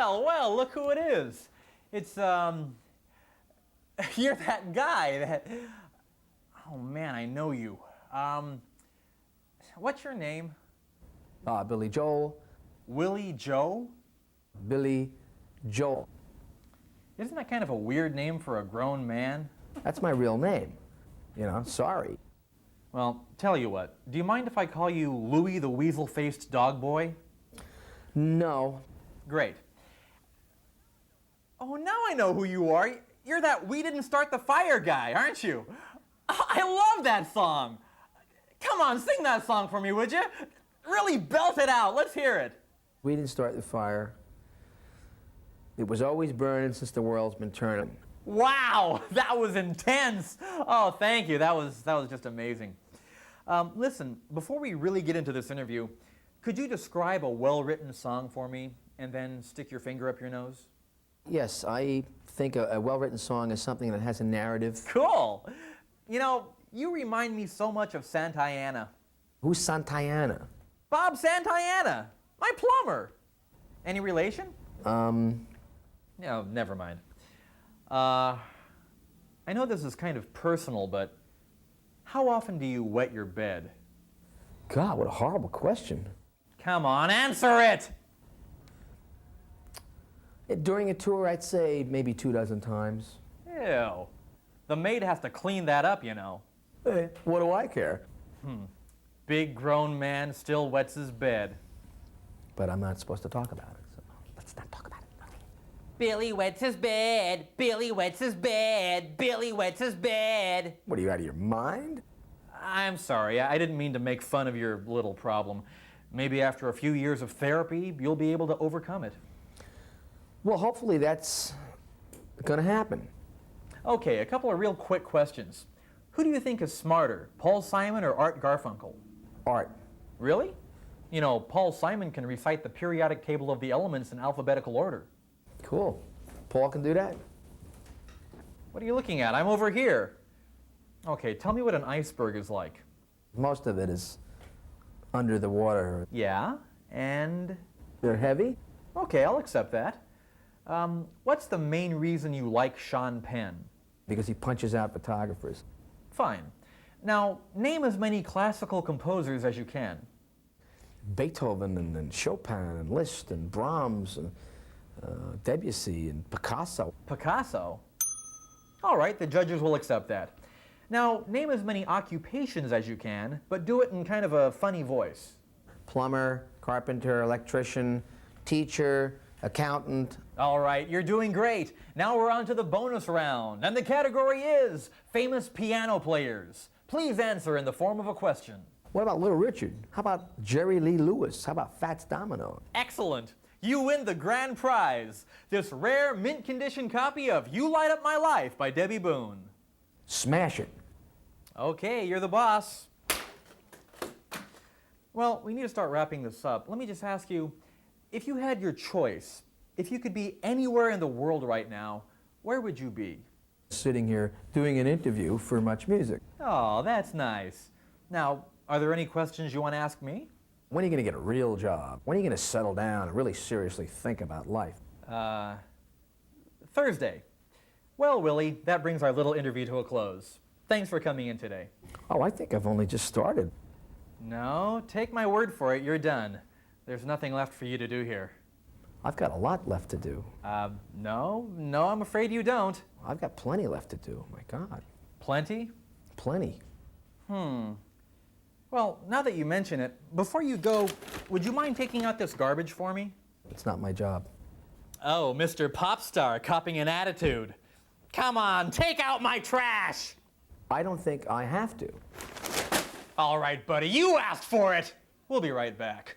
Well, look who it is. It's, you're that guy that, oh man, I know you. What's your name? Billy Joel. Willie Joe? Billy Joel. Isn't that kind of a weird name for a grown man? That's my real name. You know, sorry. Well, tell you what, do you mind if I call you Louie the Weasel-Faced Dog Boy? No. Great. Oh, now I know who you are. You're that We Didn't Start the Fire guy, aren't you? I love that song. Come on, sing that song for me, would you? Really belt it out. Let's hear it. We didn't start the fire. It was always burning since the world's been turning. Wow, that was intense. Oh, thank you. That was just amazing. Listen, before we really get into this interview, could you describe a well-written song for me and then stick your finger up your nose? Yes, I think a well-written song is something that has a narrative. Cool. You know, you remind me so much of Santayana. Who's Santayana? Bob Santayana, my plumber. Any relation? No, never mind. I know this is kind of personal, but how often do you wet your bed? God, what a horrible question. Come on, answer it! During a tour, I'd say maybe 24 times. Ew. The maid has to clean that up, you know. Hey, what do I care? Big grown man still wets his bed. But I'm not supposed to talk about it, so let's not talk about it. Billy wets his bed, Billy wets his bed, Billy wets his bed. What, are you out of your mind? I'm sorry, I didn't mean to make fun of your little problem. Maybe after a few years of therapy, you'll be able to overcome it. Well, hopefully that's gonna happen. Okay, a couple of real quick questions. Who do you think is smarter, Paul Simon or Art Garfunkel? Art. Really? You know, Paul Simon can recite the periodic table of the elements in alphabetical order. Cool. Paul can do that? What are you looking at? I'm over here. Okay, tell me what an iceberg is like. Most of it is under the water. Yeah, and? They're heavy? Okay, I'll accept that. What's the main reason you like Sean Penn? Because he punches out photographers. Fine. Now, name as many classical composers as you can. Beethoven and Chopin and Liszt and Brahms and Debussy and Picasso. Picasso? All right, the judges will accept that. Now, name as many occupations as you can, but do it in kind of a funny voice. Plumber, carpenter, electrician, teacher, accountant. All right, you're doing great. Now we're on to the bonus round, and the category is famous piano players. Please answer in the form of a question. What about Little Richard? How about Jerry Lee Lewis? How about Fats Domino? Excellent. You win the grand prize, this rare mint condition copy of You Light Up My Life by Debbie Boone. Smash it. Okay, you're the boss. Well, we need to start wrapping this up. Let me just ask you, if you had your choice, if you could be anywhere in the world right now, where would you be? Sitting here doing an interview for Much Music. Oh, that's nice. Now, are there any questions you want to ask me? When are you going to get a real job? When are you going to settle down and really seriously think about life? Thursday. Well, Willie, that brings our little interview to a close. Thanks for coming in today. Oh, I think I've only just started. No, take my word for it, you're done. There's nothing left for you to do here. I've got a lot left to do. No, I'm afraid you don't. I've got plenty left to do. My God. Plenty? Plenty. Well, now that you mention it, before you go, would you mind taking out this garbage for me? It's not my job. Oh, Mr. Popstar copying an attitude. Come on, take out my trash! I don't think I have to. All right, buddy, you asked for it. We'll be right back.